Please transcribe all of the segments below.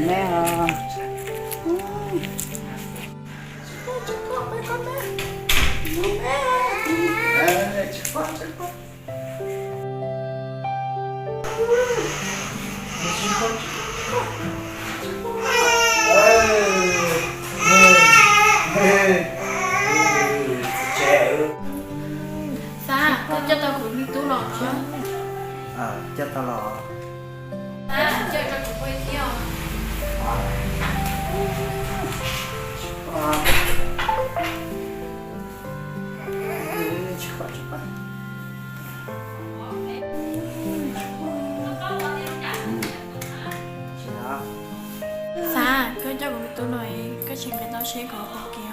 mẹ à Sa, con cho tao cũng đi tú lọ chứ. cho tao lọ Sa, cho tao cũng quay theo. Sa, con cho cũng đi tú lọ, cái chuyện này tao sẽ có một kiểu.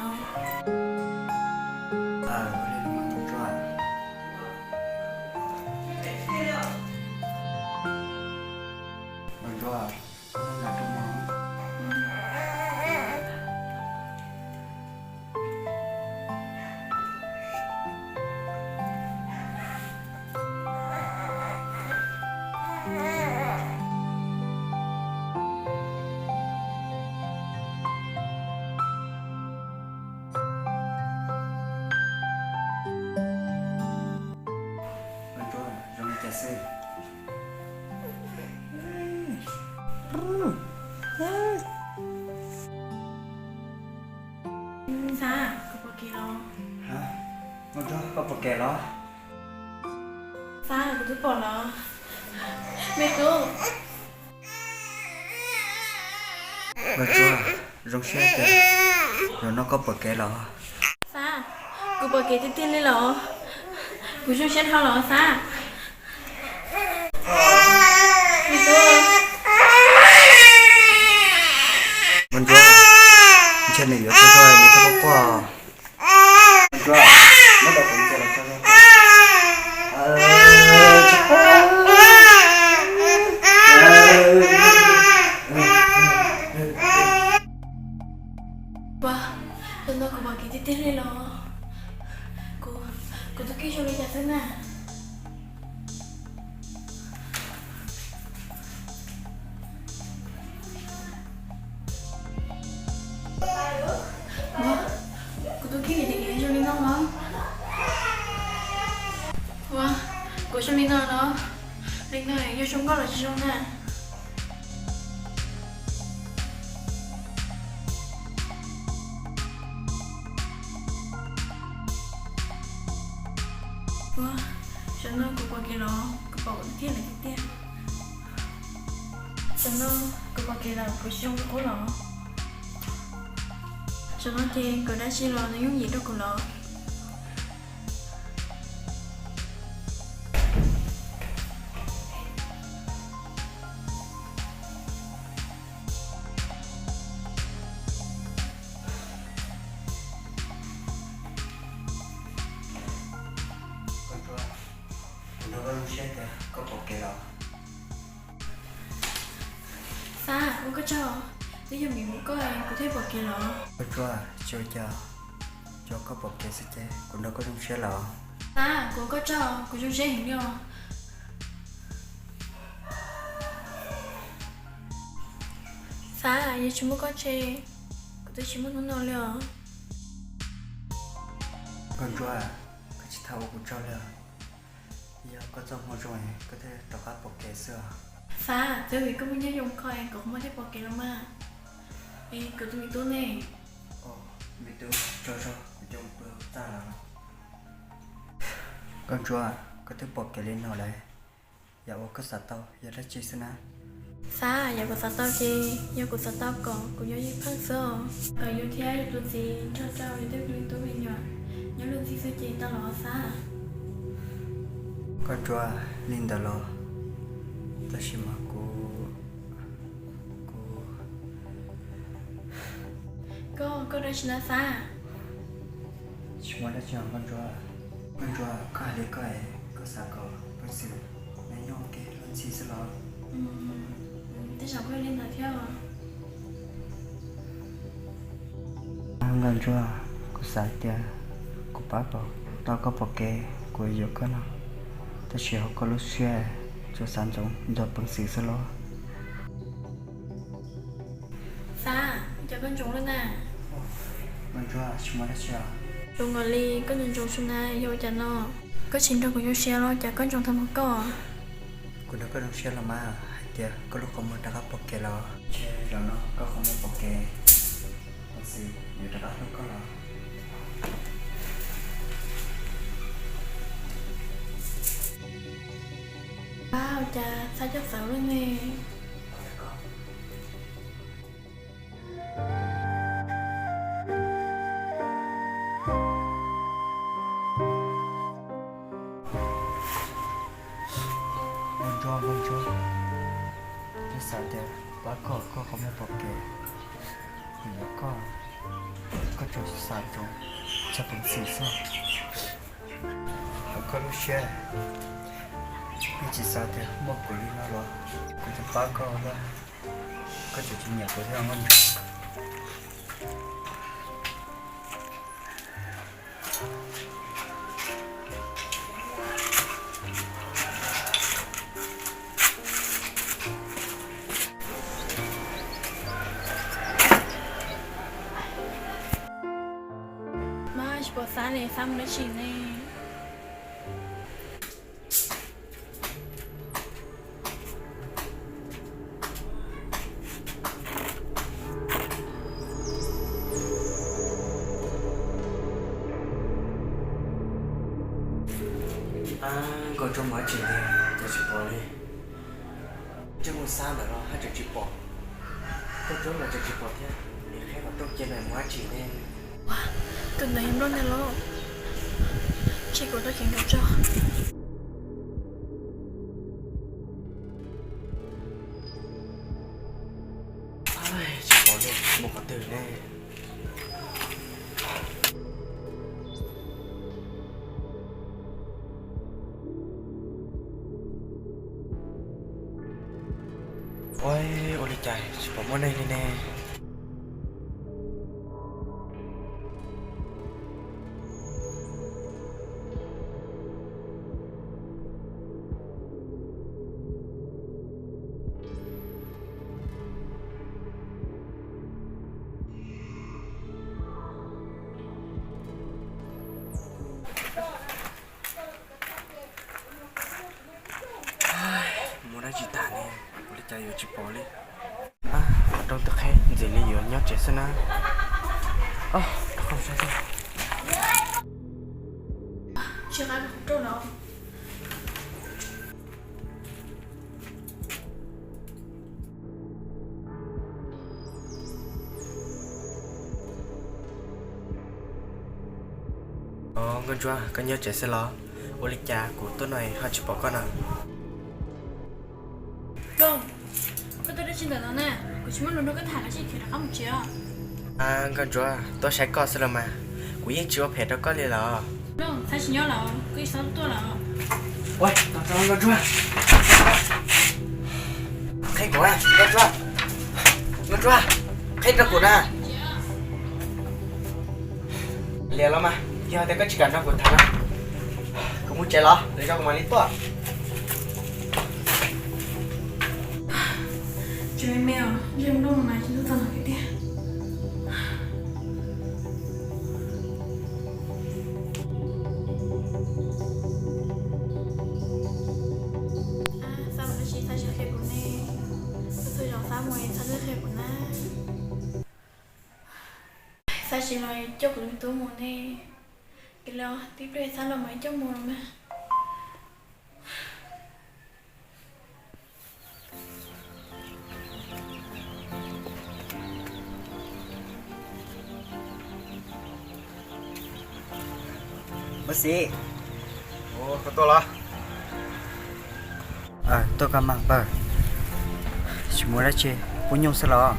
Sa, có một kiểu. hả con cho có một kẻ đó Sa, có thứ bỏ nó. Mẹ cô. con cho rong xe kìa rồi nó có một kẻ đó Sa, cô bỏ cái tiên lên lọ. Cô cho xét hao lọ Sa. Mẹ cô. con cho trên này có cho đi cho có qua con cho nó đọc cũng cho là cho Wah, tunggu aku bagi titik ni loh. Aku tu kisah lihat sana. Wah, aku tu kisah lihat kisah ni loh. Wah, kisah ni loh. Linh này, yêu chúng con là chúng nè. Wah, chúng nó cũng qua kia đó, cái bảo thiết là cái tiền. Chúng nó cũng qua kia là cái chung của nó. Chúng nó thì cứ đã xin lo nó giống gì đó của nó. nó có rong xe kìa có một kẻ đó Sa, không có cho. Nếu như mình muốn có ai, có thể bỏ kia đó. con cho có một kẻ sẽ chết cũng đâu có rong xe lọ Sa, cô có cho, cô cho dễ hình đi không? Sa, giờ chúng có chê. Cô tôi chỉ muốn nó liều. con cho cái chiếc thao của cho là giờ có trong một rồi có thể đọc các bộ kẻ xưa Sa, tôi nghĩ có muốn nhớ dùng coi, cô không có thể bỏ kia đâu mà. Ê, cô tôi nghĩ tốt nè. mình tự cho trong bữa ta là con cho có thể bộ kẻ lên nào đấy giờ có sát tao giờ đã chia sẻ Sa, giờ cô sát tao chi, giờ cô sát tao còn, cô nhớ gì phăng sơ. Ở yêu thế, tôi gì, cho tôi biết tôi bên nhỏ. Nhớ luôn gì sự chị tao lo Sa. con cho linh đã lo ta chỉ mà Cô đã xin Sa. chỉ muốn đã chọn con cho cả lấy cái có sao có sự mấy nhóm kia luôn xí xí lo Thế sao quay lên là theo à? con cho sai tia của bác bảo tao có bỏ kê của yêu con nào ta chỉ học có lúc xe cho sản dụng giờ bằng sự sơ lo Sa, cho con chúng lên nè. mình cho chúng ta sẽ Chúng ngồi li, có nhìn chúng xuống này, vô cho nó. Có xin cho con vô xe lo, chả con chúng thầm một có. của nó có lúc xe là mà tia có lúc không muốn đã bỏ kê lo rồi nó có không muốn bỏ kê bằng sự nhiều đó nó có lo Wow, chà, sao cho xấu lên nè. mình cho cái sao tia bác có không muốn bỏ kê nó có chỗ sản dụng cho bằng sự sao có lúc xe cái chỉ sao thì một của đi nó rồi cũng chỉ ba câu đó có chỗ chỉ nhặt của theo mình Mà, chỉ bỏ xa này, xăm nó chỉ nè. còn trong quá trình này tôi chỉ bỏ đi chứ một sao nữa đó hai chỉ bỏ tôi chốt là chỉ bỏ thế để khi mà tôi chơi này quá trình này Wow, cần này em đó nè lo. Chị của tôi khiến được cho. chỉ bỏ đi một cái từ này ôi ôi đi chạy chỉ bỏ món này đi nè muốn nói gì ta nè ôi đi chạy rồi chỉ bỏ đi trong thực hệ dễ lý do nhớ chết xem nào không sao đâu Chưa ai không trâu đâu. con chua con nhớ chết xem lo ôi đi cha của tôi này họ chỉ bỏ con à Không, có tôi đã xin được nó nè. Của chúng mình luôn đâu có thả cái gì khi đã không chưa. con chua tôi sẽ có xem mà của những chưa phải đâu có liền là Không, sao chỉ nhớ là cái sao tôi là. ôi con chua khách của à con chua khách đâu của à liền lắm mà giờ tôi có chỉ cần đâu của thằng không muốn chạy lo để cho con mà đi to Chú em mèo, riêng đâu mà chúng tôi thằng cái tiền. Sao mà nó chỉ sao chỉ khép của nè. Tôi dòng sao mùi sao nó khép của nè. Sao chỉ nói chốc lưng tôi mùa nè. Cái lo tiếp đây sao là mấy chốc mùa mà. bác sĩ có tôi là tôi cảm ơn bà chỉ muốn ra chơi muốn nhung sẽ lo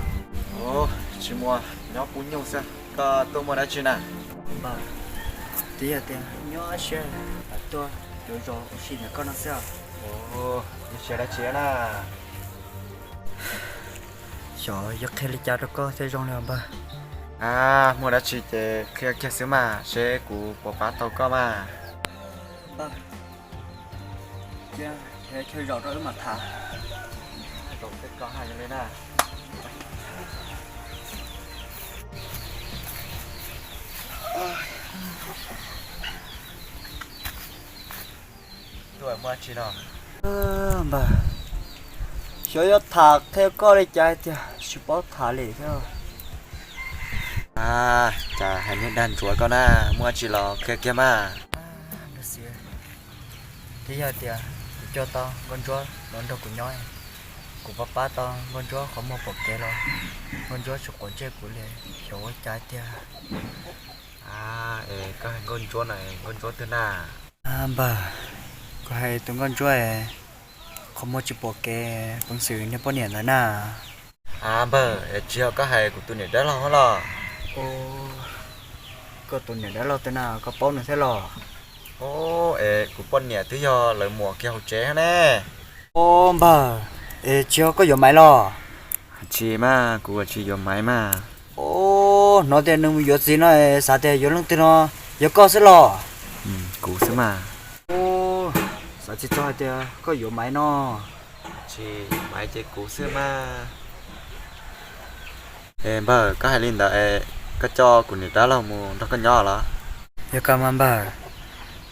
chỉ mua nó cũng nhung sao có tôi mua đã chưa nè bà tí giờ tiền nhớ chơi tôi rồi xin là con nó sao đi chơi đã chơi nè trời giấc khi đi cha đó có thế trong nào bà mua đã chỉ để kia kia xíu mà sẽ của bộ phá tàu có mà ba kia thế chơi rõ rồi mà thả tổng kết có hai như thế nào tuổi mua chỉ đó bà chơi thả theo coi đi chạy thì chỉ bỏ thả liền theo chả hành nhân đàn chuối con à mua chỉ là kia kia mà được xíu thế giờ thì cho tao con chó đón đầu của nhoi của papa tao con chó không một bọc kê lo con chó chụp con chơi của liền hiểu trái thì cái hành con chuối này con chuối thế nào bà có hay tụi con chó không một chụp bọc kê bằng sự như bao nhiêu nữa nè bờ chiều có hay của tụi này đã lo lo ô có tụi này đã lo thế nào có bao nhiêu thế lo của con nhẹ thứ do lời mùa kêu chế nè ô bà chưa có dùng máy lo chị mà của chị dùng máy mà ô nó tên nó dùng gì nó sao tên dùng tên nó dùng có sẽ lo của xứ mà ô sao chỉ cho tên có dùng máy nó chị máy chị của xứ mà bờ có hay lên đó có cho của người ta là mua nó có nhỏ đó giờ cảm ơn bà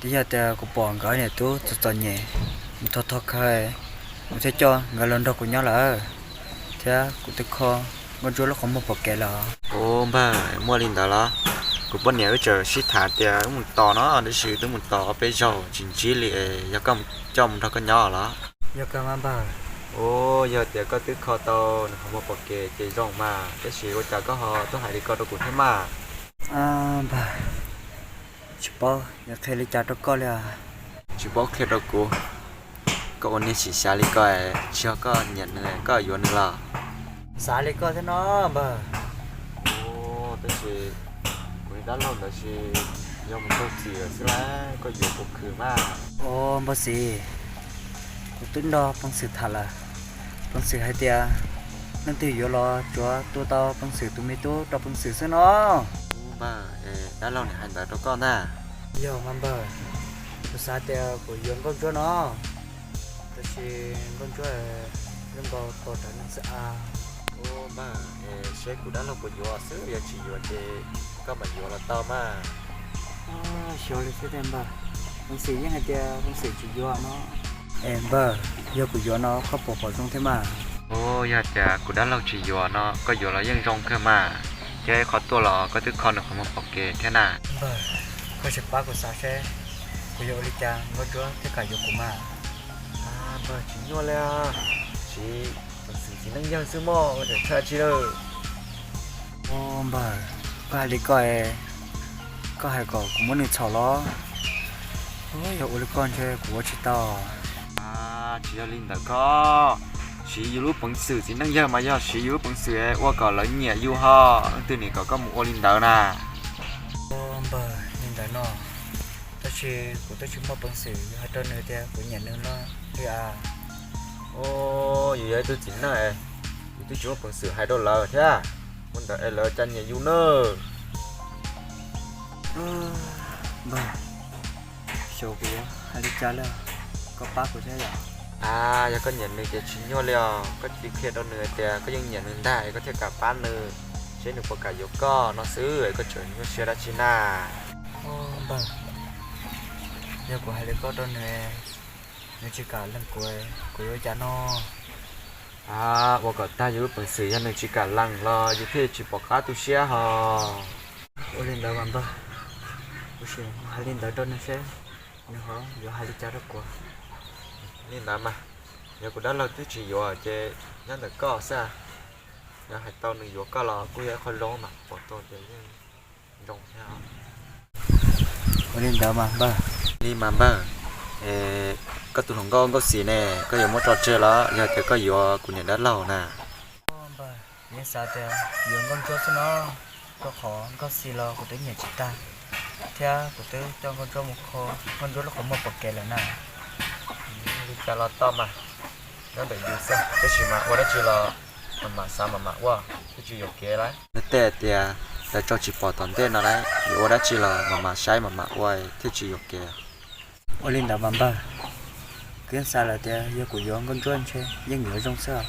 tí giờ tên của bọn cái này tôi cho nhẹ một thọ thọ khai một thế cho người lần đầu của nhau là thế của tôi kho con chú nó không một bọc kẹt là bà mua lên đó là của bọn nhẹ chờ xí thả tiền một tò nó để xử tới một tò bây giờ chính chỉ là giờ có trong nó có nhỏ đó giờ cảm ơn bà giờ tiền có thứ kho to không một bọc kẹt chỉ rong mà cái sự của cha có họ tôi hãy đi coi đâu cũng thế mà bà chỉ bao giờ khi lấy cha cho con là chỉ bảo khi đâu cũng có anh ấy chỉ xả đi coi chưa có nhận này có yếu nữa là xả lấy con thế nó bà tôi chỉ mới đã lâu rồi chỉ do một câu chỉ là xí lá có yếu một khử mà bác sĩ của tính đó bằng sự thật là bằng sự hay tia nên từ yếu lo cho tôi tao bằng sự tụi mi tôi đọc bằng sự xí nó bà đã lâu này hành bà cho con à giờ mà bà tôi xả tia của yếu con cho nó tôi chỉ con cho đừng có trở nên sợ bà sẽ cũng đã lâu của yếu xứ giờ chỉ yếu thì có mà yếu là to mà xíu đi xíu em bà bằng sự như hay tia bằng sự chỉ yếu nó em bà giờ của yếu nó có bộ phận trong thế mà giờ chả cũng đã lâu chỉ yếu nó có yếu là dân rong cơ mà chứ khóตัวlà có thứ con được không một bọc kề thế nào bà có sẽ bắt của xã sẽ của yếu đi chàng có chúa tất cả yếu của mà bà chỉ nhỏ lẹ chỉ chỉ năng dân sư mò để chơi chi đâu bà đi coi có hai cậu cũng muốn đi chào nó yếu của con chơi của chị tao chỉ là linh đã có chỉ yêu lúc bằng sự chỉ năng dân mà do chỉ yêu bằng sự qua cỏ lấy nhẹ yêu ho từ này có một ô linh đỡ nè bà nhìn thấy nó tôi chỉ của tôi chỉ mua bằng sự hai tên nữa thế của nhà nước nó thì vậy vậy tôi chính này tôi chỉ mua bằng sự $2 thế à muốn đợi lỡ chân nhẹ yêu nữa bà số của hai đi trả là có bác của thế là giờ có nhận được cái chính nhau liền có chỉ khi đâu nữa thì có những nhận được đại có thể cả bán nữa chế được cả yếu co nó xứ ấy có chuyện như xe đã chín à bà giờ của hai đứa con đó nè nếu chỉ cả lần của yêu cha nó bộ cả ta yếu bằng sự cho nên chỉ cả lăng lo như thế chỉ bỏ cá tu xe hả ôi lên đó mà bà ôi trời hai lên đó đó nó sẽ nó hả giờ hai đứa cha đó của nên là mà giờ cũng đã lâu tôi chỉ yếu chế nhân là co sao giờ hai tao nữa yếu co là cũng phải khó lo mà bỏ tôi để rong theo ôi lên đó mà bà đi mà bà có tụi hồng con có xí nè có nhiều món trò chơi đó giờ thì có nhiều của nhận đã lâu nè bà những sao thì dùng con chó nó có khó có xì lo của tới nhà chị ta theo của tới cho con chó một kho con chó nó có một bọc kẹt là nè đi cho lo to mà nó để dùng sao cái gì mà qua đó chưa lo mà sao mà quá cái chuyện gì kế đấy nó tệ thì để cho chị bỏ tận tên nó đấy yếu đã chỉ là mà sai mà quay thế chỉ yếu kìa ôi linh đã bấm ba kiến xa là thế giờ của gió con chuồn chơi nhưng nhớ trong sao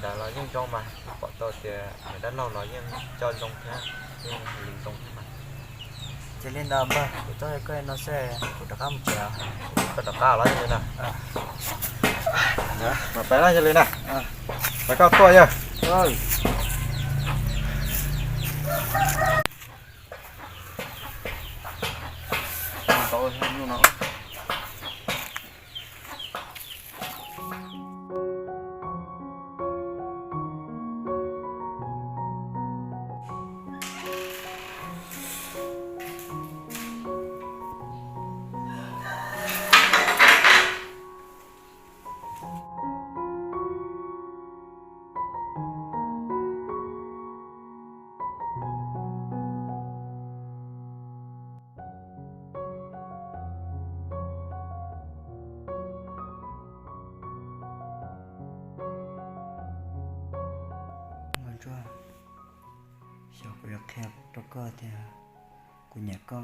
đã nói nhưng cho mà bỏ tao thì người đã lâu nói nhưng cho trong thế nhưng linh trong thế mà chỉ linh đã ba của tôi coi nó sẽ của đặc âm chèo có đặc cao lắm như nào nhá mà bé này cho linh này bé cao to nhá rồi to hơn nó ngon chưa giờ của gió kẹp đó coi thì của nhà của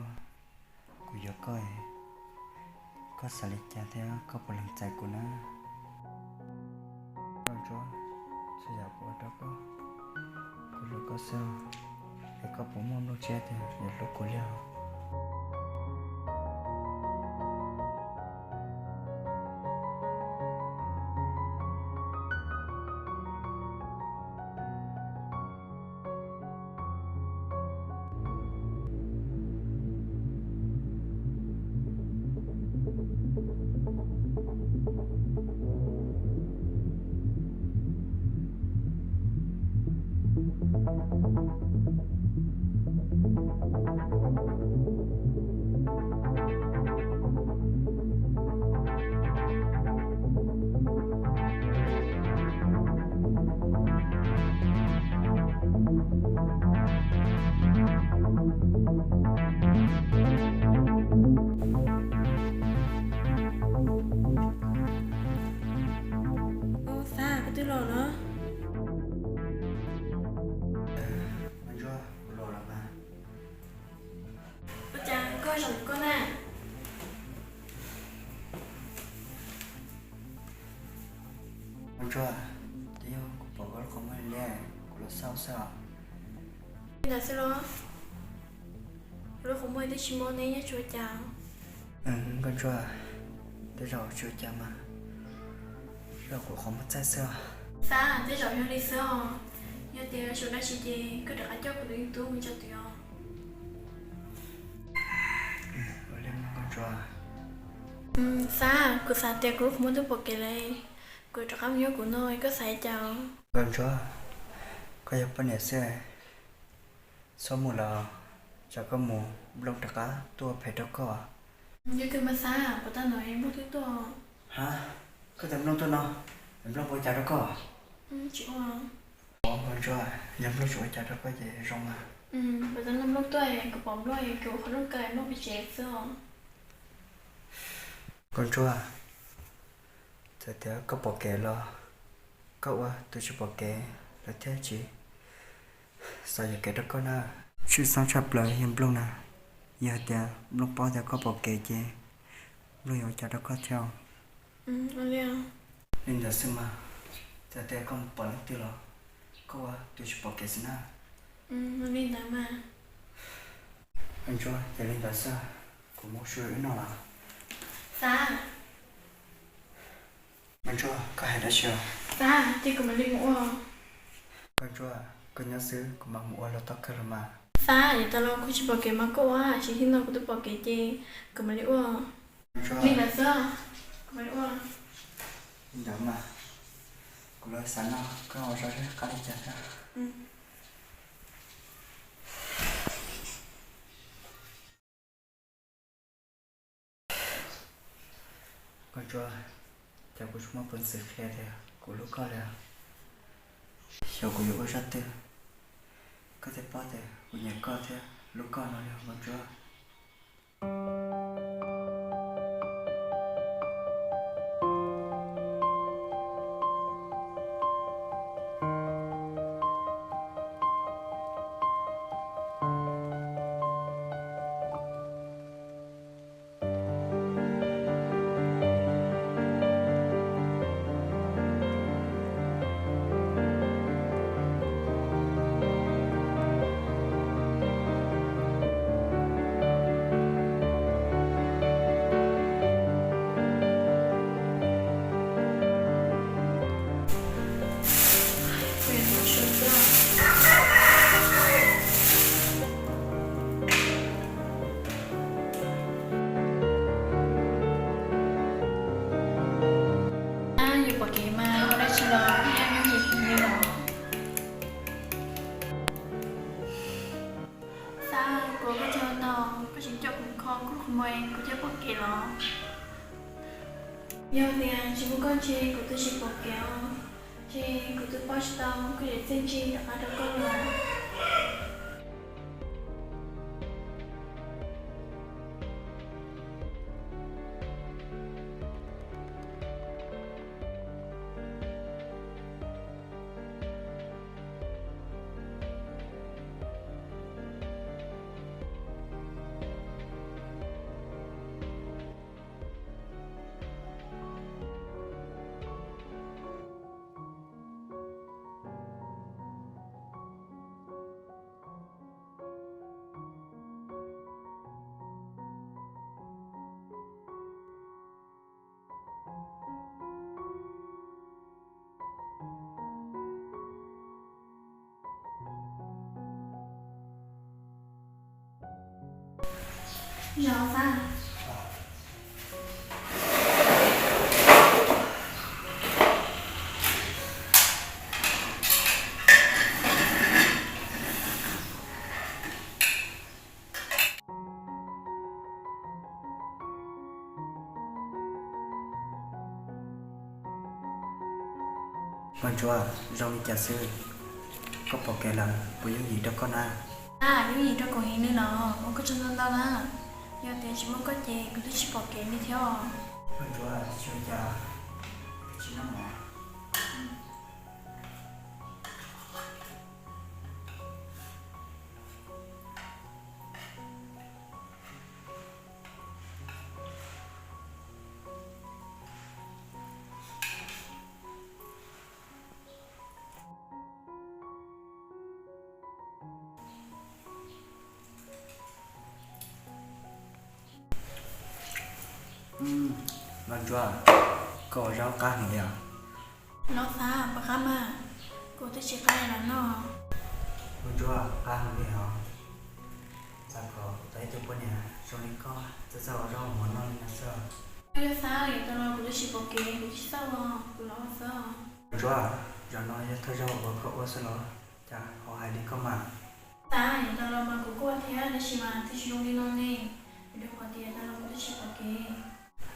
gió coi có xả lịch cha theo có một lần chạy của nó ngon chưa sẽ giờ của đó có lúc có sao để có bốn môn lúc che thì lúc của liao ô xa cái thứ lò đó ngon chưa lồ là mà cô chàng coi lòng con à ngon chưa tiêu của bỏ có không ai lẽ của nó sao là sao đó rồi không mới tới chim môn này nhá chúa chào con chua tới rồi chưa cha mà rồi của không mất trái sao xa tới rồi nhau đi sao nhớ tiền chỗ đã chỉ gì cứ được cho cái tuyến tú mình cho tiền rồi lên con chua xa cứ xa tiền cũng không muốn tới bậc cái này cứ cho cảm nhớ của noi có sai chào con chua có nhập bên này xe sau mùa là cho có mùa lông đặc cá tua phải đâu có như cái mà xa của ta nói em bút thứ to hả có tầm lông tôi nó tầm lông bôi chả đâu có chịu à con chua nhập lông chuỗi chả đâu có gì rong à bây giờ năm lúc tuổi cái bóng đôi kiểu không lúc cái nó bị chết rồi con chua giờ thì có bỏ kẻ lo cậu à tôi chỉ bỏ kẻ là thế chị sao giờ kẻ đó có na chứ sao chập lời hiểm luôn nè giờ thì lúc bao giờ có bỏ kẻ chứ lúc giờ chả đó có theo Olha. nên giờ xem mà giờ thì con bỏ lắm tiêu lo cậu à tôi chỉ bỏ kẻ xin na Olha mà anh cho giờ lên đó sao cũng một số nó là xa anh cho có hay đã chưa xa thì cũng đi ngủ con cho con nhớ xứ của mặc mua lo tóc cơ mà xa thì tao lo cũng chỉ bảo cái mà cô à chỉ khi nào cũng tôi bảo cái gì cũng đi uống anh cho đi là sao cũng đi uống đó mà cũng nói sẵn nó có hồi rồi đấy có đi chặt ra con cho chào cô chúng mình sự khe thì của lúc coi là sau của yêu rất tư có thể bao giờ của nhà coi thế lúc coi nó là con cho chính cho cũng khó cũng không may cũng cho bọc kẹo lo giờ thì chỉ muốn con chị cũng tôi chỉ bọc kẹo chị cũng tôi bắt đầu cứ để xem chị đã bắt đầu con rồi rõ ra con chúa rong chả sư có bọc kẹo là bùi những gì đó con những gì đó còn hiện nữa nọ không có chân chân đâu đó giờ thì chỉ muốn có chị cũng tôi chỉ bọc kẹo đi theo con chúa chưa chả chỉ năm mỏ con chúa có rau cá hình đèo nó xa bà khá mà cô tôi chỉ cái là nó con chúa cá hình đèo sao có thấy chụp bên nhà sau này có sẽ sao rau món ngon là sao cái xa thì tao nói cô tôi chỉ bọc kẹo cô chỉ sao cô nói sao con chúa giờ nói thôi rau bữa cậu có sao chả họ hay đi có mà xa thì tao nói mà cô thế là chỉ mà tôi chỉ dùng đi nông nè được có tiền tao nói cô tôi chỉ bọc kẹo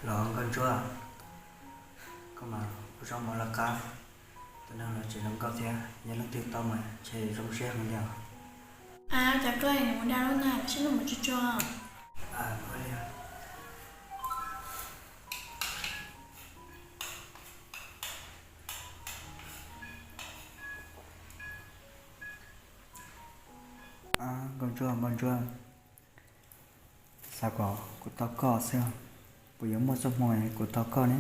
lo con chúa có mà rau món là cá cho nên là chỉ làm cao thế nhớ lúc tiêu tao mà chỉ rau xe không nhiều chả coi này muốn đào đâu nè chứ là một chút cho nói đi con chúa sao có của tao có sao bây giờ mua số mồi của tao có đấy